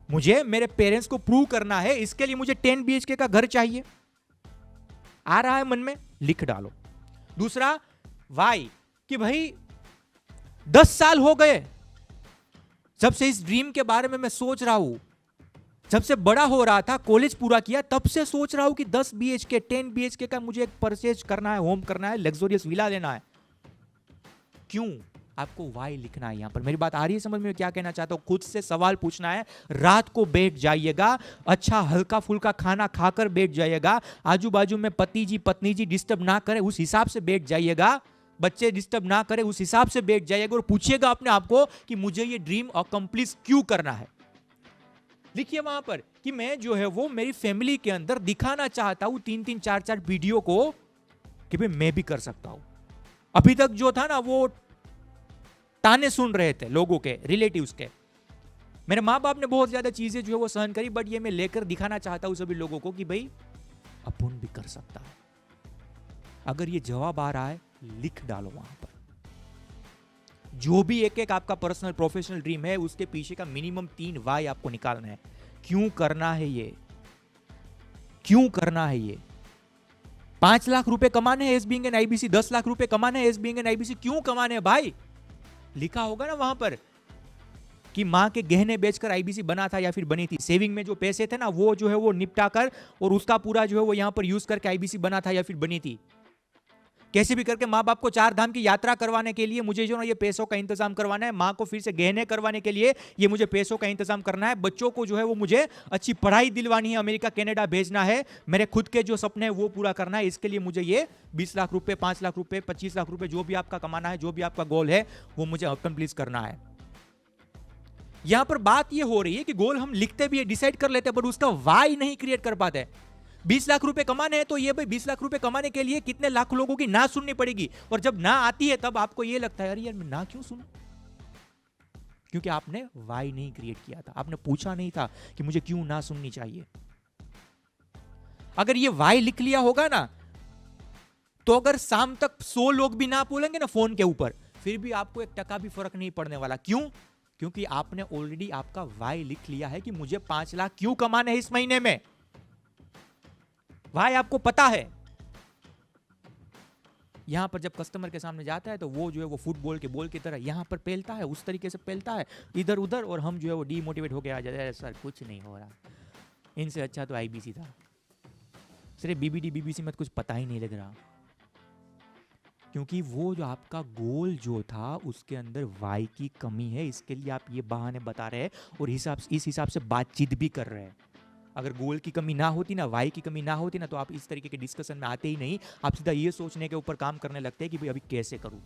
मुझे मेरे पेरेंट्स को प्रूव करना है, इसके लिए मुझे 10 BHK का घर चाहिए। आ रहा है मन में, लिख डालो। दूसरा वाई कि भाई 10 साल हो गए जब से इस ड्रीम के बारे में मैं सोच रहा हूं, जब से बड़ा हो रहा था, कॉलेज पूरा किया, तब से सोच रहा हूं कि 10 BHK 10 BHK का मुझे एक परचेज करना है, होम करना है, लग्जरियस विला लेना है। क्यों? आपको वाई लिखना है यहां पर। मेरी बात आ रही है समझ में? क्या कहना चाहता हूं? खुद से सवाल पूछना है। रात को बैठ जाइएगा, अच्छा हल्का फुल्का खाना खाकर बैठ जाइएगा, आजू बाजू में पति जी पत्नी जी डिस्टर्ब ना करे उस हिसाब से बैठ जाइएगा, बच्चे डिस्टर्ब ना करे उस हिसाब से बैठ जाइएगा और पूछिएगा अपने आप को कि मुझे ये ड्रीम अकम्प्लिश क्यों करना है। लिखिए वहां पर कि मैं जो है वो मेरी फैमिली के अंदर दिखाना चाहता हूं 3-3 4-4 वीडियो को कि भाई मैं भी कर सकता हूं। अभी तक जो था ना वो ताने सुन रहे थे लोगों के, रिलेटिव्स के। मेरे माँ बाप ने बहुत ज्यादा चीजें जो है वो सहन करी, बट ये मैं लेकर दिखाना चाहता हूं सभी लोगों को कि भाई अपन भी कर सकता है। अगर ये जवाब आ रहा है लिख डालो वहां पर। जो भी एक एक आपका पर्सनल प्रोफेशनल ड्रीम है उसके पीछे का मिनिमम 3 वाई आपको निकालना है। क्यों करना है ये, क्यों करना है ये। 5 लाख रुपए कमाने हैं S being an IBC, 10 lakh रुपए कमाने हैं एस बीइंग एन आईबीसी, क्यों कमाने हैं भाई। लिखा होगा ना वहां पर कि मां के गहने बेचकर आईबीसी बना था या फिर बनी थी। सेविंग में जो पैसे थे ना वो जो है वो निपटा कर और उसका पूरा जो है वो यहां पर यूज करके आईबीसी बना था या फिर बनी थी। कैसे भी करके माँ बाप को 4 धाम की यात्रा करवाने के लिए मुझे जो ना ये पैसों का इंतजाम करवाना है। माँ को फिर से गहने करवाने के लिए ये मुझे पैसों का इंतजाम करना है। बच्चों को जो है वो मुझे अच्छी पढ़ाई दिलवानी है, अमेरिका कनाडा भेजना है। मेरे खुद के जो सपने हैं वो पूरा करना है। इसके लिए मुझे ये 20 लाख रुपए, 5 लाख रुपए, 25 लाख रुपए, जो भी आपका कमाना है, जो भी आपका गोल है वो मुझे अकम्प्लीट करना है। यहां पर बात ये हो रही है कि गोल हम लिखते भी है, डिसाइड कर लेते हैं, पर उसका वाई नहीं क्रिएट कर पाते। 20 लाख रुपए कमाने हैं तो ये भाई 20 लाख रुपए कमाने के लिए कितने लाख लोगों की ना सुननी पड़ेगी। और जब ना आती है तब आपको ये लगता है अरे यार मैं ना क्यों सुनूं, क्योंकि आपने वाई नहीं क्रिएट किया था। आपने पूछा नहीं था कि मुझे क्यों ना सुननी चाहिए। अगर ये वाई लिख लिया होगा ना तो अगर शाम तक 100 लोग भी ना बोलेंगे ना फोन के ऊपर, फिर भी आपको 1 टका भी फर्क नहीं पड़ने वाला। क्यों? क्योंकि आपने ऑलरेडी आपका वाई लिख लिया है कि मुझे 5 लाख क्यों कमाने हैं इस महीने में। भाई आपको पता है। यहां पर जब कस्टमर के सामने जाता है तो वो जो है वो फुटबॉल के बॉल की तरह यहां पर पेलता है, उस तरीके से पेलता है इधर उधर, और हम जो है वो डीमोटिवेट होकर आ जाते हैं, सर कुछ नहीं हो रहा, इनसे अच्छा तो आईबीसी था, सिर्फ बीबीडी बीबीसी में तो कुछ पता ही नहीं लग रहा। क्योंकि वो जो आपका गोल जो था उसके अंदर वाई की कमी है, इसके लिए आप ये बहाने बता रहे हैं और इस हिसाब से बातचीत भी कर रहे हैं। अगर गोल की कमी ना होती ना, वाई की कमी ना होती ना, तो आप इस तरीके के डिस्कशन में आते ही नहीं। आप सीधा ये सोचने के ऊपर काम करने लगते हैं कि भाई अभी कैसे करूं,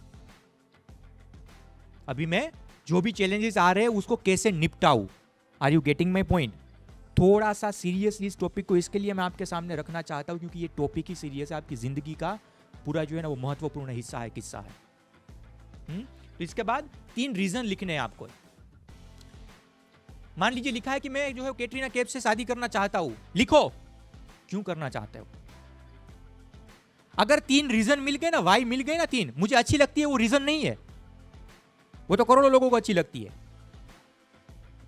अभी मैं जो भी चैलेंजेस आ रहे हैं उसको कैसे निपटाऊं। Are you getting my point. थोड़ा सा सीरियसली इस टॉपिक को इसके लिए मैं आपके सामने रखना चाहता हूं क्योंकि ये टॉपिक ही सीरियस है, आपकी जिंदगी का पूरा जो है ना वो महत्वपूर्ण हिस्सा है, किस्सा है। तो इसके बाद 3 रीजन लिखने हैं आपको। मान लीजिए लिखा है कि मैं जो है कैटरीना कैफ से शादी करना चाहता हूं, लिखो क्यों करना चाहते हो। अगर 3 रीजन मिल गए ना, वाई मिल गए ना 3, मुझे अच्छी लगती है वो रीजन नहीं है, वो तो करोड़ों लोगों को अच्छी लगती है,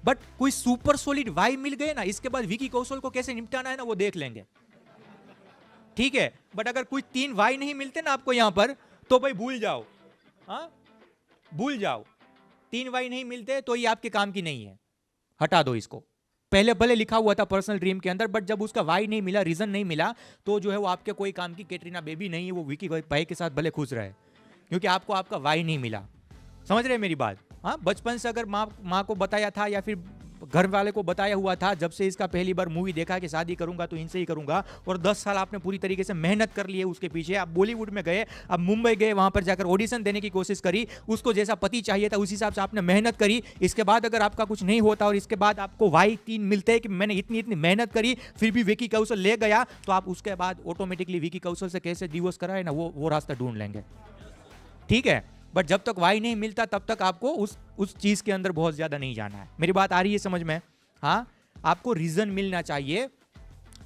बट कोई सुपर सॉलिड वाई मिल गए ना, इसके बाद विकी कौशल को कैसे निपटाना है ना वो देख लेंगे, ठीक है। बट अगर कोई 3 वाई नहीं मिलते ना आपको यहां पर, तो भाई भूल जाओ, हाँ भूल जाओ। 3 वाई नहीं मिलते तो ये आपके काम की नहीं है, हटा दो इसको। पहले भले लिखा हुआ था पर्सनल ड्रीम के अंदर, बट जब उसका वाई नहीं मिला, रीजन नहीं मिला, तो जो है वो आपके कोई काम की कैटरीना बेबी नहीं है, वो विकी भाई के साथ भले खुश रहे, क्योंकि आपको आपका वाई नहीं मिला। समझ रहे मेरी बात। हाँ, बचपन से अगर माँ को बताया था या फिर घर वाले को बताया हुआ था, जब से इसका पहली बार मूवी देखा कि शादी करूंगा तो इनसे ही करूंगा, और 10 साल आपने पूरी तरीके से मेहनत कर ली है उसके पीछे। आप बॉलीवुड में गए, अब मुंबई गए, वहां पर जाकर ऑडिशन देने की कोशिश करी, उसको जैसा पति चाहिए था उस हिसाब से आपने मेहनत करी। इसके बाद अगर आपका कुछ नहीं होता और इसके बाद आपको वाई 3 मिलते हैं कि मैंने इतनी इतनी मेहनत करी फिर भी विकी कौशल ले गया, तो आप उसके बाद ऑटोमेटिकली विकी कौशल से कैसे डिवोर्स कराए ना, वो रास्ता ढूंढ लेंगे, ठीक है। बट जब तक वाई नहीं मिलता तब तक आपको उस चीज के अंदर बहुत ज्यादा नहीं जाना है। मेरी बात आ रही है समझ में। हाँ, आपको रीजन मिलना चाहिए।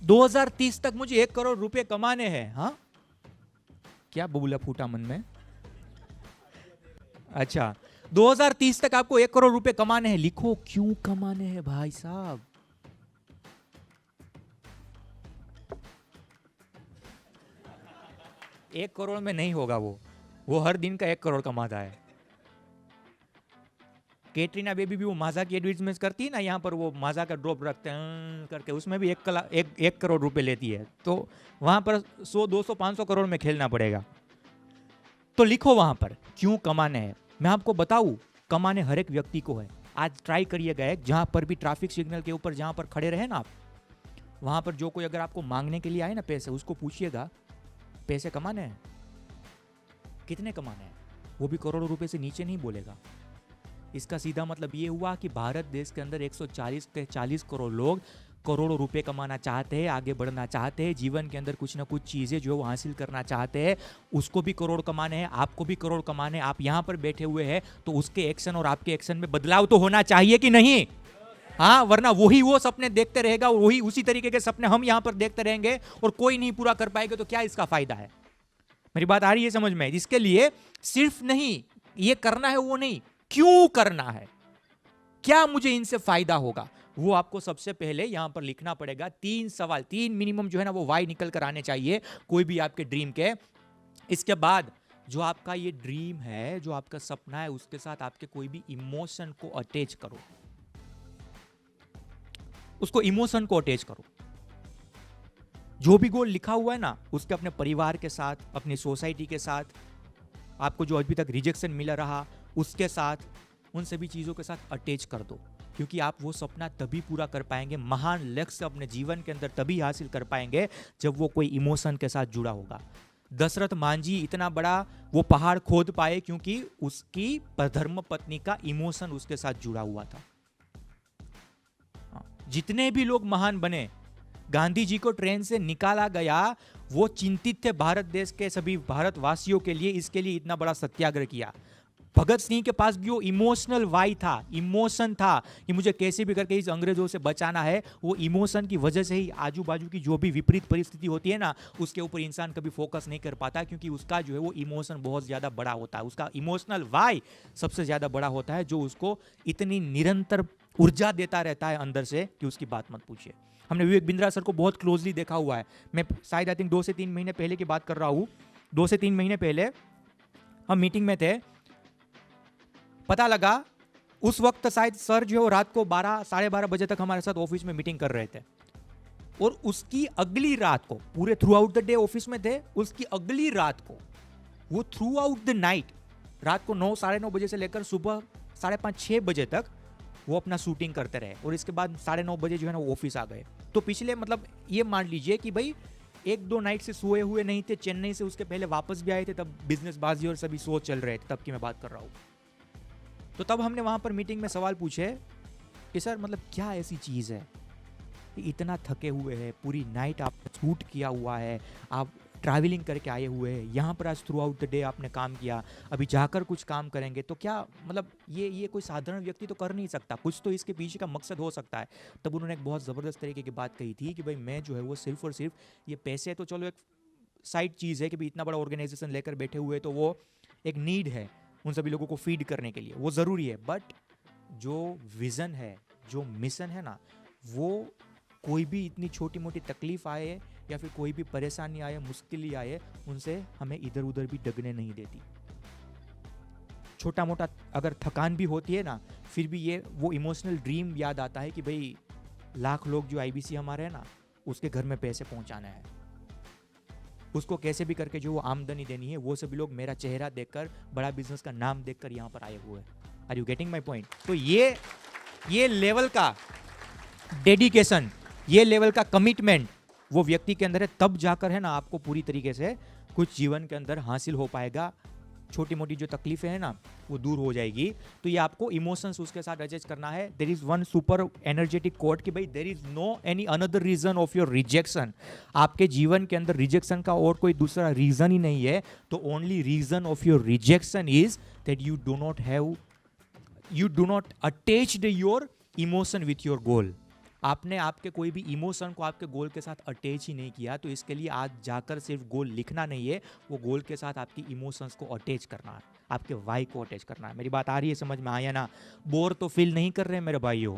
2030 तक मुझे 1 करोड़ रुपए कमाने हैं। हाँ, क्या बबूला फूटा मन में। अच्छा, 2030 तक आपको 1 करोड़ रुपए कमाने हैं, लिखो क्यों कमाने हैं भाई साहब। एक करोड़ में नहीं होगा वो हर दिन का 1 करोड़ कमाता है। कैटरीना बेबी भी वो माजा की एडवर्टाइजमेंट करती है ना, यहाँ पर वो माजा का ड्रॉप रखते हैं करके, उसमें भी 1 करोड़ रुपए लेती है, तो वहां पर 100 200 500 करोड़ में खेलना पड़ेगा। तो लिखो वहां पर क्यों कमाने हैं। मैं आपको बताऊं, कमाने हर एक व्यक्ति को है। आज ट्राई करिएगा, एक जहां पर भी ट्रैफिक सिग्नल के ऊपर जहां पर खड़े रहे ना आप, वहां पर जो कोई अगर आपको मांगने के लिए आए ना पैसे, उसको पूछिएगा पैसे कमाने हैं, कितने कमाने हैं। वो भी करोड़ों रुपए से नीचे नहीं बोलेगा। इसका सीधा मतलब ये हुआ कि भारत देश के अंदर 140 करोड़ लोग करोड़ों रुपए कमाना चाहते हैं, आगे बढ़ना चाहते हैं, जीवन के अंदर कुछ ना कुछ चीज़ें जो वो हासिल करना चाहते हैं, उसको भी करोड़ कमाने हैं, आपको भी करोड़ कमाने हैं, आप यहाँ पर बैठे हुए हैं, तो उसके एक्शन और आपके एक्शन में बदलाव तो होना चाहिए कि नहीं? हाँ, वरना वही वो सपने देखते रहेगा और वही उसी तरीके के सपने हम यहाँ पर देखते रहेंगे और कोई नहीं पूरा कर पाएगा, तो क्या इसका फायदा है? मेरी बात आ रही है समझ में? इसके लिए सिर्फ नहीं ये करना है, वो नहीं, क्यों करना है, क्या मुझे इनसे फायदा होगा, वो आपको सबसे पहले यहां पर लिखना पड़ेगा। 3 सवाल, 3 मिनिमम जो है ना वो वाई निकल कर आने चाहिए कोई भी आपके ड्रीम के। इसके बाद जो आपका ये ड्रीम है, जो आपका सपना है, उसके साथ आपके कोई भी इमोशन को अटैच करो, उसको इमोशन को अटैच करो। जो भी गोल लिखा हुआ है ना, उसके अपने परिवार के साथ, अपनी सोसाइटी के साथ, आपको जो अभी तक रिजेक्शन मिला रहा उसके साथ, उन सभी चीज़ों के साथ अटैच कर दो, क्योंकि आप वो सपना तभी पूरा कर पाएंगे, महान लक्ष्य अपने जीवन के अंदर तभी हासिल कर पाएंगे जब वो कोई इमोशन के साथ जुड़ा होगा। दशरथ मांझी इतना बड़ा वो पहाड़ खोद पाए क्योंकि उसकी धर्म पत्नी का इमोशन उसके साथ जुड़ा हुआ था। जितने भी लोग महान बने, गांधी जी को ट्रेन से निकाला गया, वो चिंतित थे भारत देश के सभी भारतवासियों के लिए, इसके लिए इतना बड़ा सत्याग्रह किया। भगत सिंह के पास भी वो इमोशनल वाई था, इमोशन था कि मुझे कैसे भी करके इस अंग्रेजों से बचाना है। वो इमोशन की वजह से ही आजू बाजू की जो भी विपरीत परिस्थिति होती है ना, उसके ऊपर इंसान कभी फोकस नहीं कर पाता, क्योंकि उसका जो है वो इमोशन बहुत ज्यादा बड़ा होता है, उसका इमोशनल वाई सबसे ज्यादा बड़ा होता है, जो उसको इतनी निरंतर ऊर्जा देता रहता है अंदर से कि उसकी बात मत पूछिए। हमने विवेक बिंद्रा सर को बहुत क्लोजली देखा हुआ है। मैं शायद आई थिंक 2 से 3 महीने पहले की बात कर रहा हूँ। 2 से 3 महीने पहले हम मीटिंग में थे, पता लगा उस वक्त शायद सर जो है रात को 12 साढ़े 12 बजे तक हमारे साथ ऑफिस में मीटिंग कर रहे थे, और उसकी अगली रात को, पूरे through out the day office में थे, उसकी अगली रात को वो थ्रू आउट द नाइट, रात को 9 साढ़े 9 बजे से लेकर सुबह 5:30-6 बजे तक वो अपना शूटिंग करते रहे, और इसके बाद 9:30 बजे जो है ना वो ऑफिस आ गए। तो पिछले मतलब ये मान लीजिए कि भाई 1-2 नाइट से सोए हुए नहीं थे, चेन्नई से उसके पहले वापस भी आए थे, तब बिजनेस बाजी और सभी शो चल रहे थे, तब की मैं बात कर रहा हूँ। तो तब हमने वहां पर मीटिंग में सवाल पूछे कि सर मतलब क्या ऐसी चीज़ है कि इतना थके हुए हैं, पूरी नाइट आप शूट किया हुआ है, आप ट्रैवलिंग करके आए हुए हैं, यहाँ पर आज थ्रू आउट द डे आपने काम किया, अभी जाकर कुछ काम करेंगे, तो क्या मतलब ये कोई साधारण व्यक्ति तो कर नहीं सकता, कुछ तो इसके पीछे का मकसद हो सकता है। तब उन्होंने एक बहुत ज़बरदस्त तरीके की बात कही थी कि भाई मैं जो है वो सिर्फ और सिर्फ ये पैसे तो चलो एक साइड चीज़ है कि भाई इतना बड़ा ऑर्गेनाइजेशन लेकर बैठे हुए, तो वो एक नीड है उन सभी लोगों को फीड करने के लिए, वो ज़रूरी है, बट जो विज़न है, जो मिशन है ना, वो कोई भी इतनी छोटी मोटी तकलीफ आए या फिर कोई भी परेशानी आए, मुश्किल आए, उनसे हमें इधर उधर भी डगने नहीं देती। छोटा मोटा अगर थकान भी होती है ना, फिर भी ये वो इमोशनल ड्रीम याद आता है कि भाई लाख लोग जो आईबीसी हमारे हैं ना, उसके घर में पैसे पहुंचाना है, उसको कैसे भी करके जो वो आमदनी देनी है, वो सभी लोग मेरा चेहरा देखकर, बड़ा बिजनेस का नाम देखकर यहाँ पर आए हुए हैं। Are you getting my point? तो ये लेवल का डेडिकेशन, ये लेवल का कमिटमेंट वो व्यक्ति के अंदर है, तब जाकर है ना आपको पूरी तरीके से कुछ जीवन के अंदर हासिल हो पाएगा। छोटी मोटी जो तकलीफें हैं ना वो दूर हो जाएगी। तो ये आपको इमोशंस उसके साथ एडजस्ट करना है। There is one super energetic quote कि भाई there is no any another reason of your rejection. आपके जीवन के अंदर रिजेक्शन का और कोई दूसरा रीजन ही नहीं है। तो only reason of your rejection is that you do not attached your emotion with your goal. आपने आपके कोई भी इमोशन को आपके गोल के साथ अटैच ही नहीं किया। तो इसके लिए आज जाकर सिर्फ गोल लिखना नहीं है, वो गोल के साथ आपकी इमोशंस को अटैच करना है, आपके वाई को अटैच करना है। मेरी बात आ रही है समझ में? आया ना? बोर तो फील नहीं कर रहे मेरे भाइयों?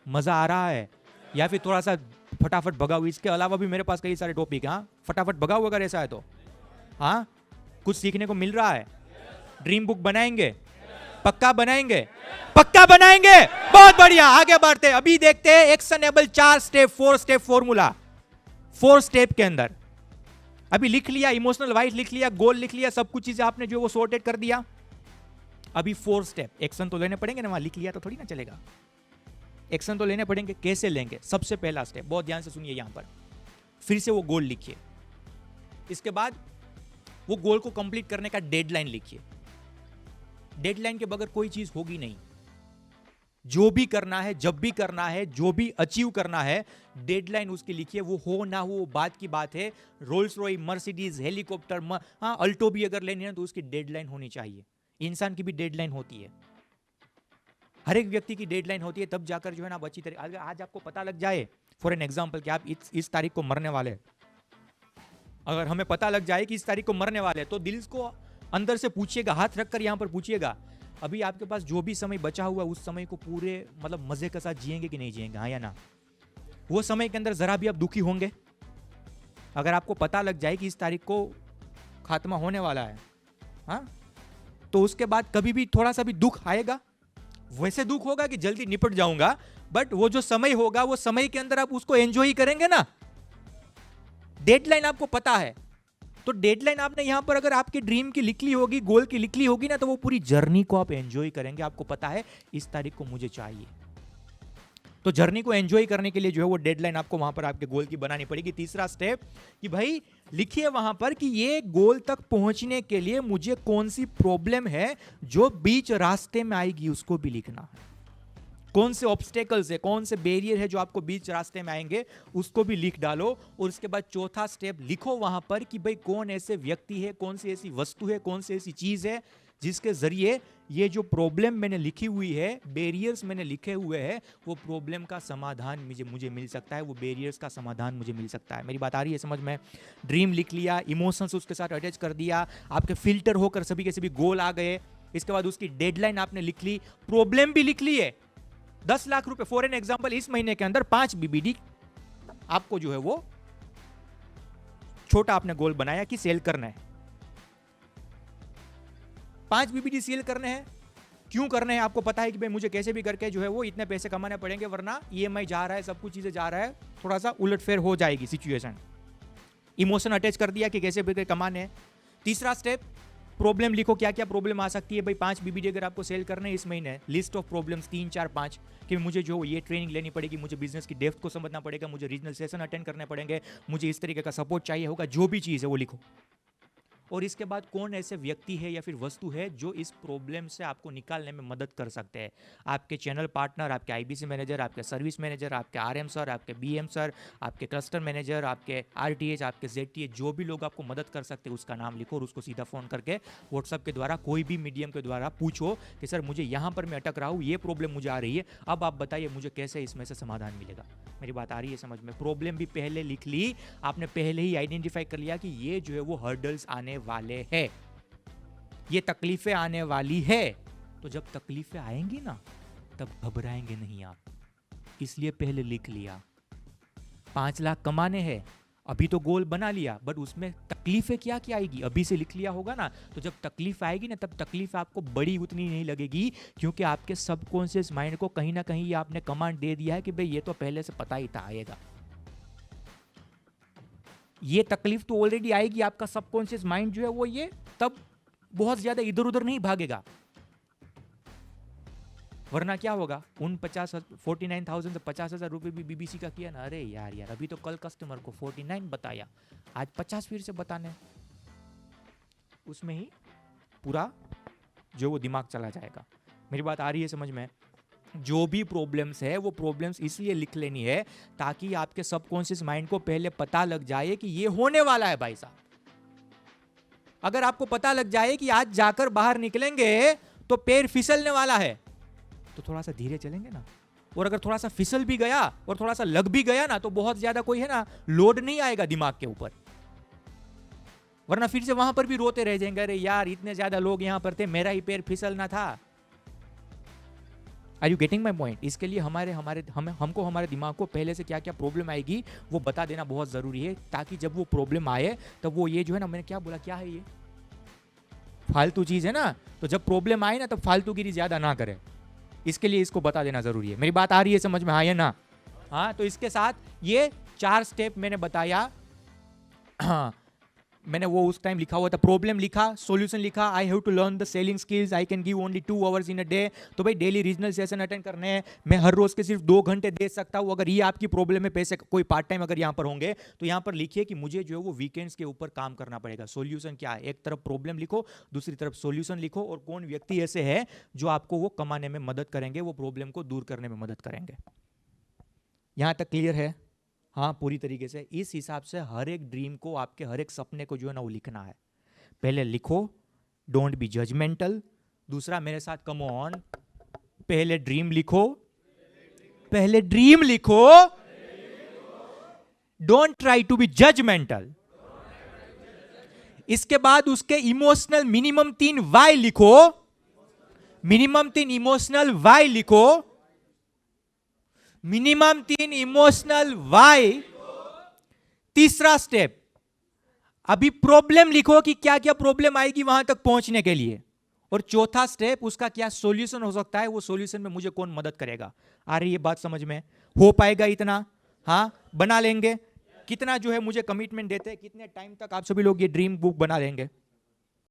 मजा आ रहा है? या फिर थोड़ा सा फटाफट भगाओ? इसके अलावा भी मेरे पास कई सारे टॉपिक। हाँ, फटाफट भगाओ अगर ऐसा है तो। हाँ, कुछ सीखने को मिल रहा है। ड्रीम बुक बनाएंगे? पक्का बनाएंगे? पक्का बनाएंगे। बहुत बढ़िया, आगे बढ़ते हैं। अभी देखते हैं actionable 4 step 4 step formula. 4 step के अंदर अभी लिख लिया, इमोशनल वाइज लिख लिया, गोल लिख लिया, सब कुछ चीजें आपने जो वो सॉर्टेड कर दिया। अभी 4 स्टेप एक्शन तो लेने पड़ेंगे ना, वहां लिख लिया तो थोड़ी ना चलेगा, एक्शन तो लेने पड़ेंगे। कैसे लेंगे? सबसे पहला स्टेप, बहुत ध्यान से सुनिए, यहां पर फिर से वो गोल लिखिए। इसके बाद वो गोल को कंप्लीट करने का डेडलाइन लिखिए। डेडलाइन के बगैर कोई चीज होगी नहीं। जो भी करना है, जब भी करना है, जो भी अचीव करना है, डेडलाइन उसकी लिखिए। वो हो ना हो वो बात की बात है। रोल्स रॉय, मर्सिडीज, हेलीकॉप्टर, हाँ अल्टो भी अगर लेनी है तो उसकी डेडलाइन होनी चाहिए। इंसान की भी डेडलाइन होती है, हर एक व्यक्ति की डेडलाइन होती है, तब जाकर जो है ना आप अच्छी तरह। आज आपको पता लग जाए फॉर एन एग्जाम्पल कि आप इस तारीख को मरने वाले, अगर हमें पता लग जाए कि इस तारीख को मरने वाले, तो दिल को अंदर से पूछिएगा, हाथ रखकर यहां पर पूछिएगा, अभी आपके पास जो भी समय बचा हुआ है उस समय को पूरे मतलब मजे के साथ जिएंगे कि नहीं जिएंगे, हाँ या ना? वो समय के अंदर जरा भी आप दुखी होंगे? अगर आपको पता लग जाए कि इस तारीख को खात्मा होने वाला है, हाँ, तो उसके बाद कभी भी थोड़ा सा भी दुख आएगा? वैसे दुख होगा कि जल्दी निपट जाऊंगा, बट वो जो समय होगा वो समय के अंदर आप उसको एंजॉय करेंगे ना। डेडलाइन आपको पता है, तो डेडलाइन आपने यहां पर अगर आपके ड्रीम की लिख ली होगी, गोल की लिख ली होगी ना, तो वो पूरी जर्नी को आप एंजॉय करेंगे। आपको पता है इस तारीख को मुझे चाहिए, तो जर्नी को एंजॉय करने के लिए जो है वो डेडलाइन आपको वहां पर आपके गोल की बनानी पड़ेगी। तीसरा स्टेप कि भाई लिखिए वहां पर कि ये गोल तक पहुंचने के लिए मुझे कौन सी प्रॉब्लम है जो बीच रास्ते में आएगी, उसको भी लिखना है। कौन से ऑब्स्टेकल्स है, कौन से बैरियर है जो आपको बीच रास्ते में आएंगे, उसको भी लिख डालो। और उसके बाद चौथा स्टेप लिखो वहां पर कि भाई कौन ऐसे व्यक्ति है, कौन सी ऐसी वस्तु है, कौन सी ऐसी चीज है जिसके जरिए ये जो प्रॉब्लम मैंने लिखी हुई है, बैरियर्स मैंने लिखे हुए हैं, वो प्रॉब्लम का समाधान मुझे मिल सकता है, वो बैरियर्स का समाधान मुझे मिल सकता है। मेरी बात आ रही है समझ में? ड्रीम लिख लिया, इमोशंस उसके साथ अटैच कर दिया, आपके फिल्टर होकर सभी के सभी गोल आ गए। इसके बाद उसकी डेडलाइन आपने लिख ली, प्रॉब्लम भी लिख ली है। 10 लाख रुपए फॉर एन एग्जाम्पल, इस महीने के अंदर 5 बीबीडी आपको जो है वो छोटा आपने गोल बनाया कि सेल करना है। 5 बीबीडी सेल करने हैं। क्यों करने हैं? आपको पता है कि भाई मुझे कैसे भी करके जो है वो इतने पैसे कमाने पड़ेंगे, वरना ईएमआई जा रहा है, सब कुछ चीजें जा रहा है, थोड़ा सा उलटफेर हो जाएगी सिचुएशन। इमोशन अटैच कर दिया कि कैसे भी कमाने हैं। तीसरा स्टेप, प्रॉब्लम लिखो, क्या क्या प्रॉब्लम आ सकती है। भाई 5 बीबीडी अगर आपको सेल करने हैं इस महीने, लिस्ट ऑफ प्रॉब्लम्स 3 4 5, कि मुझे जो ये ट्रेनिंग लेनी पड़ेगी, मुझे बिजनेस की डेप्थ को समझना पड़ेगा, मुझे रीजनल सेशन अटेंड करने पड़ेंगे, मुझे इस तरीके का सपोर्ट चाहिए होगा, जो भी चीज़ है वो लिखो। और इसके बाद कौन ऐसे व्यक्ति है या फिर वस्तु है जो इस प्रॉब्लम से आपको निकालने में मदद कर सकते हैं। आपके चैनल पार्टनर, आपके आईबीसी मैनेजर, आपके सर्विस मैनेजर, आपके आरएम सर, आपके बीएम सर, आपके क्लस्टर मैनेजर, आपके आरटीएच, आपके जेडटीएच, जो भी लोग आपको मदद कर सकते हैं उसका नाम लिखो और उसको सीधा फ़ोन करके व्हाट्सअप के द्वारा, कोई भी मीडियम के द्वारा पूछो कि सर मुझे यहाँ पर मैं अटक रहा हूँ, ये प्रॉब्लम मुझे आ रही है, अब आप बताइए मुझे कैसे इसमें से समाधान मिलेगा। मेरी बात आ रही है समझ में? प्रॉब्लम भी पहले लिख ली आपने, पहले ही आइडेंटिफाई कर लिया कि ये जो है वो हर्डल्स आने वाले हैं, ये तकलीफें आने वाली है। तो जब तकलीफें आएंगी ना तब घबराएंगे नहीं आप, इसलिए पहले लिख लिया। 5 लाख कमाने हैं, अभी तो गोल बना लिया, बट उसमें तकलीफें क्या क्या आएगी अभी से लिख लिया होगा ना। तो जब तकलीफ आएगी ना तब तकलीफ आपको बड़ी उतनी नहीं लगेगी, क्योंकि आपके सबकॉन्शियस माइंड को कहीं ना कहीं आपने कमांड दे दिया है कि भाई ये तो पहले से पता ही था आएगा। ये तकलीफ तो ऑलरेडी आएगी, आपका सबकॉन्शियस माइंड जो है वो ये तब बहुत ज्यादा इधर उधर नहीं भागेगा। वरना क्या होगा, उन 49,000 से 50,000 रुपए भी बीबीसी का किया ना, अरे यार अभी तो कल कस्टमर को 49 बताया, आज 50 फिर से बताने, उसमें ही पूरा जो वो दिमाग चला जाएगा। मेरी बात आ रही है समझ में? जो भी प्रॉब्लम्स है वो प्रॉब्लम्स इसलिए लिख लेनी है ताकि आपके सबकॉन्शियस माइंड को पहले पता लग जाए कि ये होने वाला है भाई साहब। अगर आपको पता लग जाए कि आज जाकर बाहर निकलेंगे तो पैर फिसलने वाला है, तो थोड़ा सा धीरे चलेंगे ना। और अगर थोड़ा सा फिसल भी गया और थोड़ा सा लग भी गया ना तो बहुत ज्यादा कोई है ना लोड नहीं आएगा दिमाग के ऊपर, वरना फिर से वहां पर भी रोते रह जाएंगे, अरे यार इतने ज्यादा लोग यहां पर थे, मेरा ही पैर फिसलना था। Are you getting my point? इसके लिए हमको हमारे दिमाग को पहले से क्या क्या प्रॉब्लम आएगी वो बता देना बहुत जरूरी है, ताकि जब वो प्रॉब्लम आए तब वो ये जो है ना, मैंने क्या बोला, क्या है ये फालतू चीज है ना, तो जब प्रॉब्लम आए ना तब फालतूगिरी ज्यादा ना करे, इसके लिए इसको बता देना जरूरी है। मेरी बात आ रही है समझ में? हाँ या ना? हाँ, तो इसके साथ ये 4 स्टेप मैंने बताया। हाँ, मैंने वो उस टाइम लिखा हुआ था, प्रॉब्लम लिखा, सॉल्यूशन लिखा, I have to learn the selling skills, I can give only 2 hours in a day. तो भाई डेली रीजनल सेशन अटेंड करने हैं, मैं हर रोज के सिर्फ 2 घंटे दे सकता हूँ। अगर ये आपकी प्रॉब्लम है, पैसे कोई पार्ट टाइम अगर यहाँ पर होंगे तो यहाँ पर लिखिए कि मुझे जो है वो वीकेंड्स के ऊपर काम करना पड़ेगा। सॉल्यूशन क्या है, एक तरफ प्रॉब्लम लिखो, दूसरी तरफ सॉल्यूशन लिखो, और कौन व्यक्ति ऐसे है जो आपको वो कमाने में मदद करेंगे, वो प्रॉब्लम को दूर करने में मदद करेंगे। यहाँ तक क्लियर है? हाँ, पूरी तरीके से। इस हिसाब से हर एक ड्रीम को, आपके हर एक सपने को जो है ना वो लिखना है। पहले लिखो, डोंट बी जजमेंटल। दूसरा, मेरे साथ कम ऑन, पहले ड्रीम लिखो, पहले ड्रीम लिखो, don't try to be judgemental. इसके बाद उसके इमोशनल मिनिमम 3 वाई लिखो, मिनिमम 3 इमोशनल वाई लिखो, मिनिमम 3 इमोशनल वाई। तीसरा स्टेप, अभी प्रॉब्लम लिखो कि क्या क्या प्रॉब्लम आएगी वहां तक पहुंचने के लिए, और चौथा स्टेप, उसका क्या सॉल्यूशन हो सकता है, वो सॉल्यूशन में मुझे कौन मदद करेगा। आ रही है बात समझ में? हो पाएगा इतना? हाँ, बना लेंगे। कितना जो है मुझे कमिटमेंट देते हैं, कितने टाइम तक आप सभी लोग ये ड्रीम बुक बना लेंगे?